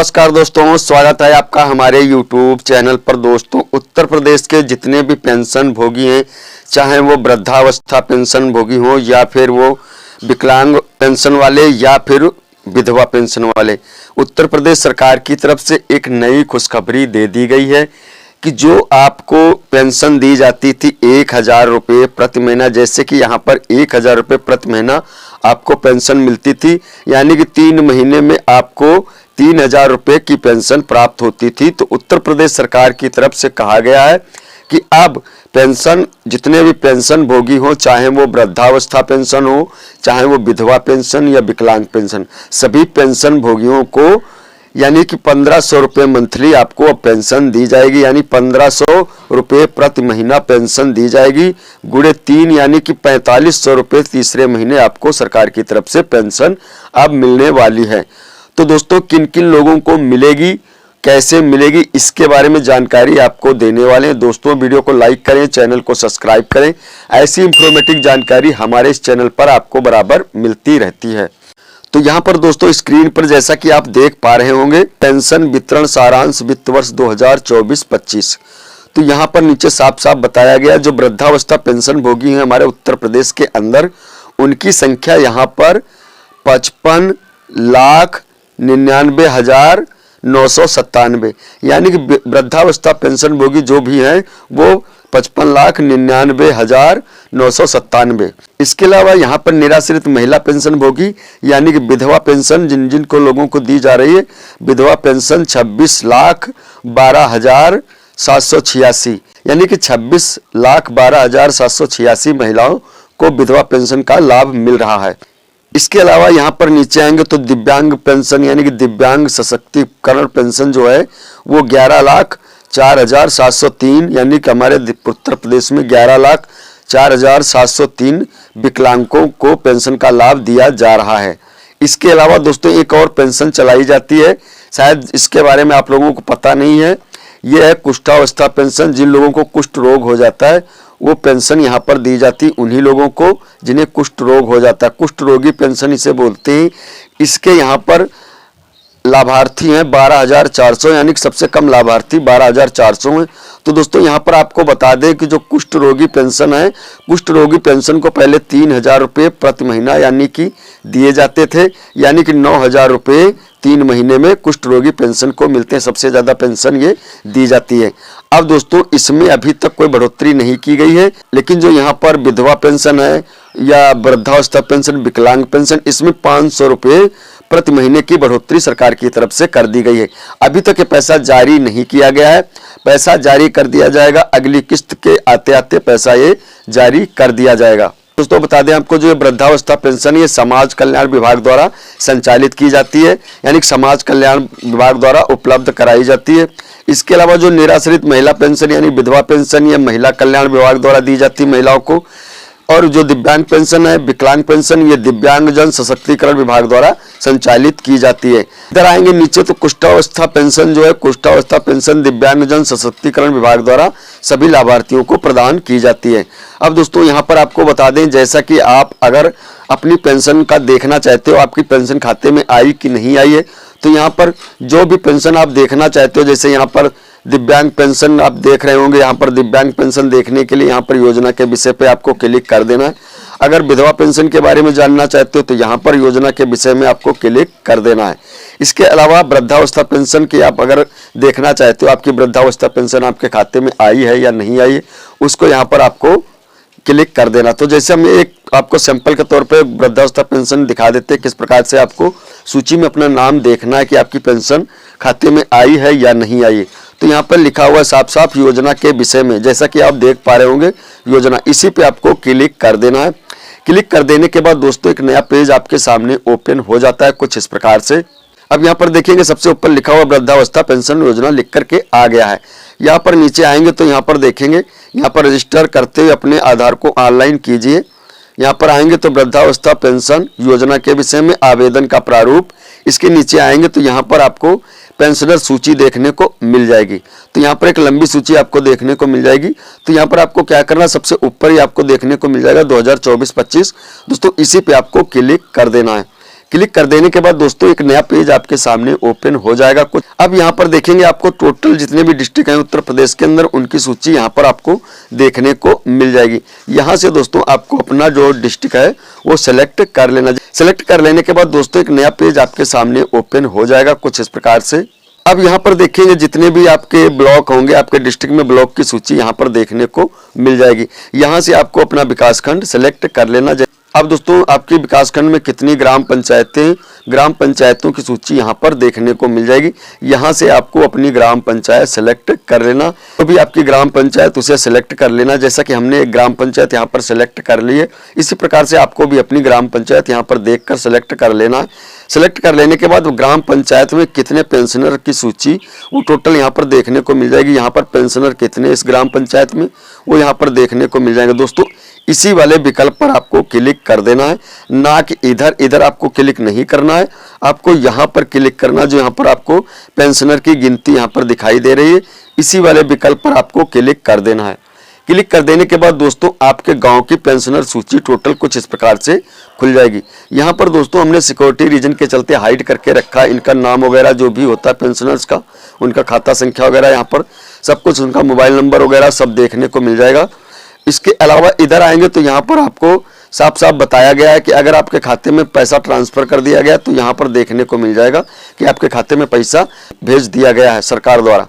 नमस्कार दोस्तों, स्वागत है आपका हमारे YouTube चैनल पर। दोस्तों, उत्तर प्रदेश के जितने भी पेंशन भोगी हैं, चाहे वो वृद्धावस्था पेंशन भोगी हो या फिर वो विकलांग पेंशन वाले या फिर विधवा पेंशन वाले, उत्तर प्रदेश सरकार की तरफ से एक नई खुशखबरी दे दी गई है कि जो आपको पेंशन दी जाती थी 1000 रुपये प्रति महीना, जैसे कि यहाँ पर 1000 रुपये प्रति महीना आपको पेंशन मिलती थी, यानी कि 3 महीने में आपको 3000 रुपये की पेंशन प्राप्त होती थी। तो उत्तर प्रदेश सरकार की तरफ से कहा गया है कि अब पेंशन जितने भी पेंशन भोगी हो, चाहे वो वृद्धावस्था पेंशन हो, चाहे वो विधवा पेंशन या विकलांग पेंशन, सभी पेंशन भोगियों को यानी कि 1500 रुपये मंथली आपको अब पेंशन दी जाएगी, यानी 1500 रुपये प्रति महीना पेंशन दी जाएगी। गुणे 3 यानी कि 4500 रुपये तीसरे महीने आपको सरकार की तरफ से पेंशन अब मिलने वाली है। तो दोस्तों, किन किन लोगों को मिलेगी, कैसे मिलेगी, इसके बारे में जानकारी आपको देने वाले हैं। दोस्तों, वीडियो को लाइक करें, चैनल को सब्सक्राइब करें। ऐसी इंफॉर्मेटिव जानकारी हमारे इस चैनल पर आपको बराबर मिलती रहती है। तो यहाँ पर दोस्तों स्क्रीन पर जैसा कि आप देख पा रहे होंगे, पेंशन वितरण सारांश वित्त वर्ष 2024-25। तो यहाँ पर नीचे साफ साफ बताया गया, जो वृद्धावस्था पेंशन भोगी हैं हमारे उत्तर प्रदेश के अंदर, उनकी संख्या यहाँ पर 55,99,997, यानी कि वृद्धावस्था पेंशन भोगी जो भी हैं वो 55,99,997। इसके अलावा यहाँ पर निराश्रित महिला पेंशन भोगी यानी कि विधवा पेंशन जिनको लोगों को दी जा रही है, विधवा पेंशन 26,12,786, यानी कि 26,12,786 महिलाओं को विधवा पेंशन का लाभ मिल रहा है। इसके अलावा यहाँ पर नीचे आएंगे तो दिव्यांग पेंशन यानी कि दिव्यांग सशक्तिकरण पेंशन जो है वो 11,04,703, यानी कि हमारे उत्तर प्रदेश में 11,04,703 विकलांगों को पेंशन का लाभ दिया जा रहा है। इसके अलावा दोस्तों एक और पेंशन चलाई जाती है, शायद इसके बारे में आप लोगों को पता नहीं है, यह है कुष्ठावस्था पेंशन। जिन लोगों को कुष्ठ रोग हो जाता है वो पेंशन यहाँ पर दी जाती है उन्हीं लोगों को जिन्हें कुष्ठ रोग हो जाता है, कुष्ठ रोगी पेंशन इसे बोलते हैं। इसके यहाँ पर लाभार्थी हैं 12,400, यानी कि सबसे कम लाभार्थी 12,400 हैं। तो दोस्तों यहाँ पर आपको बता दें कि जो कुष्ठ रोगी पेंशन है, कुष्ठ रोगी पेंशन को पहले 3000 रुपये प्रति महीना यानी कि दिए जाते थे, यानी कि 9000 रुपये 3 महीने में कुष्ठ रोगी पेंशन को मिलते हैं। सबसे ज़्यादा पेंशन ये दी जाती है। अब दोस्तों इसमें अभी तक कोई बढ़ोतरी नहीं की गई है, लेकिन जो यहाँ पर विधवा पेंशन है या वृद्धावस्था पेंशन, विकलांग पेंशन, इसमें 500 रुपये प्रति महीने की बढ़ोतरी सरकार की तरफ से कर दी गई है। अभी तक ये पैसा जारी नहीं किया गया है, पैसा जारी कर दिया जाएगा, अगली किस्त के आते आते पैसा ये जारी कर दिया जाएगा। दोस्तों बता दें आपको, जो वृद्धावस्था पेंशन ये समाज कल्याण विभाग द्वारा संचालित की जाती है, यानी कि समाज कल्याण विभाग द्वारा उपलब्ध कराई जाती है। इसके अलावा जो निराश्रित महिला पेंशन यानी विधवा पेंशन ये महिला कल्याण विभाग द्वारा दी जाती है महिलाओं को, और जो दिव्यांग पेंशन है, विकलांग पेंशन, ये दिव्यांगजन सशक्तिकरण विभाग द्वारा संचालित की जाती है। इधर आएंगे नीचे तो कुष्ठावस्था पेंशन जो है, कुष्ठावस्था पेंशन दिव्यांगजन सशक्तिकरण विभाग द्वारा सभी लाभार्थियों को प्रदान की जाती है। अब दोस्तों यहाँ पर आपको बता दें, जैसा कि आप अगर अपनी पेंशन का देखना चाहते हो, आपकी पेंशन खाते में आई कि नहीं आई है, तो यहाँ पर जो भी पेंशन आप देखना चाहते हो, जैसे यहाँ पर दिव्यांग पेंशन आप देख रहे होंगे, यहाँ पर दिव्यांग पेंशन देखने के लिए यहाँ पर योजना के विषय पे आपको क्लिक कर देना है। अगर विधवा पेंशन के बारे में जानना चाहते हो तो यहाँ पर योजना के विषय में आपको क्लिक कर देना है। इसके अलावा वृद्धावस्था पेंशन की आप अगर देखना चाहते हो, आपकी वृद्धावस्था पेंशन आपके खाते में आई है या नहीं आई है, उसको यहाँ पर आपको क्लिक कर देना। तो जैसे हम एक आपको सैंपल के तौर पे वृद्धावस्था पेंशन दिखा देते हैं, किस प्रकार से आपको सूची में अपना नाम देखना है कि आपकी पेंशन खाते में आई है या नहीं आई है। तो यहाँ पर लिखा हुआ है साफ साफ योजना के विषय में, जैसा कि आप देख पा रहे होंगे योजना, इसी पे आपको क्लिक कर देना है। क्लिक कर देने के बाद दोस्तों एक नया पेज आपके सामने ओपन हो जाता है कुछ इस प्रकार से। अब यहाँ पर देखेंगे सबसे ऊपर लिखा हुआ वृद्धावस्था पेंशन योजना लिख करके आ गया है। यहाँ पर नीचे आएंगे तो यहाँ पर देखेंगे, यहाँ पर रजिस्टर करते हुए अपने आधार को ऑनलाइन कीजिए। यहाँ पर आएंगे तो वृद्धावस्था पेंशन योजना के विषय में आवेदन का प्रारूप, इसके नीचे आएंगे तो यहाँ पर आपको पेंशनर सूची देखने को मिल जाएगी। तो यहाँ पर एक लंबी सूची आपको देखने को मिल जाएगी। तो यहाँ पर आपको क्या करना है, सबसे ऊपर ही आपको देखने को मिल जाएगा 2024-25। दोस्तों इसी पे आपको क्लिक कर देना है। क्लिक कर देने के बाद दोस्तों एक नया पेज आपके सामने ओपन हो जाएगा कुछ। अब यहाँ पर देखेंगे आपको टोटल जितने भी डिस्ट्रिक्ट हैं उत्तर प्रदेश के अंदर उनकी सूची यहाँ पर आपको देखने को मिल जाएगी। यहाँ से दोस्तों आपको अपना जो डिस्ट्रिक्ट है वो सिलेक्ट कर लेना। सिलेक्ट कर लेने के बाद दोस्तों एक नया पेज आपके सामने ओपन हो जाएगा कुछ इस प्रकार से। अब यहाँ पर देखेंगे जितने भी आपके ब्लॉक होंगे, आपके डिस्ट्रिक्ट में ब्लॉक की सूची यहाँ पर देखने को मिल जाएगी। यहाँ से आपको अपना विकासखंड सिलेक्ट कर लेना। अब दोस्तों आपके विकासखंड में कितनी ग्राम पंचायतें, ग्राम पंचायतों की सूची यहाँ पर देखने को मिल जाएगी। यहाँ से आपको अपनी ग्राम पंचायत सेलेक्ट कर लेना। तो भी आपकी ग्राम पंचायत उसे सेलेक्ट कर लेना। जैसा कि हमने एक ग्राम पंचायत यहाँ पर सेलेक्ट कर ली है, इसी प्रकार से आपको भी अपनी ग्राम पंचायत यहाँ पर देखकर सेलेक्ट कर लेना है। सेलेक्ट कर लेने के बाद ग्राम पंचायत में कितने पेंशनर की सूची वो टोटल यहाँ पर देखने को मिल जाएगी। यहाँ पर पेंशनर कितने इस ग्राम पंचायत में वो यहाँ पर देखने को मिल जाएंगे। दोस्तों इसी वाले विकल्प पर आपको क्लिक कर देना है, ना कि इधर आपको क्लिक नहीं करना है। आपको यहाँ पर क्लिक करना, जो यहाँ पर आपको पेंशनर की गिनती यहाँ पर दिखाई दे रही है, इसी वाले विकल्प पर आपको क्लिक कर देना है। क्लिक कर देने के बाद दोस्तों आपके गांव की पेंशनर सूची टोटल कुछ इस प्रकार से खुल जाएगी। यहाँ पर दोस्तों हमने सिक्योरिटी रीजन के चलते हाइड करके रखा है। इनका नाम वगैरह जो भी होता है पेंशनर्स का, उनका खाता संख्या वगैरह, यहाँ पर सब कुछ, उनका मोबाइल नंबर वगैरह सब देखने को मिल जाएगा। इसके अलावा इधर आएंगे तो यहाँ पर आपको साफ साफ बताया गया है कि अगर आपके खाते में पैसा ट्रांसफर कर दिया गया तो यहाँ पर देखने को मिल जाएगा कि आपके खाते में पैसा भेज दिया गया है सरकार द्वारा।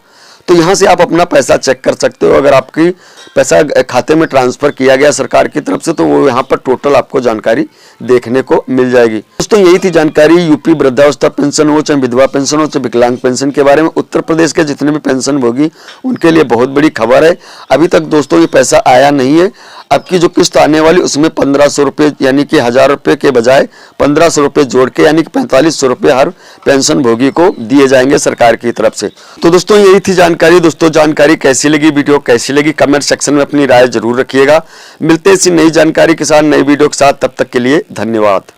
तो यहाँ से आप अपना पैसा चेक कर सकते हो। अगर आपकी पैसा खाते में ट्रांसफर किया गया सरकार की तरफ से तो वो यहाँ पर टोटल आपको जानकारी देखने को मिल जाएगी। दोस्तों यही थी जानकारी यूपी वृद्धावस्था पेंशन हो, चाहे विधवा पेंशन हो, चाहे विकलांग पेंशन के बारे में। उत्तर प्रदेश के जितने भी पेंशन होगी उनके लिए बहुत बड़ी खबर है। अभी तक दोस्तों ये पैसा आया नहीं है। अब की जो किस्त आने वाली उसमें 1500 रुपये यानी कि 1000 रुपये के बजाय 1500 रुपये जोड़ के यानी कि 4500 रुपये हर पेंशन भोगी को दिए जाएंगे सरकार की तरफ से। तो दोस्तों यही थी जानकारी। दोस्तों जानकारी कैसी लगी, वीडियो कैसी लगी, कमेंट सेक्शन में अपनी राय जरूर रखिएगा। मिलते हैं इसी नई जानकारी के साथ, नई वीडियो के साथ। तब तक के लिए धन्यवाद।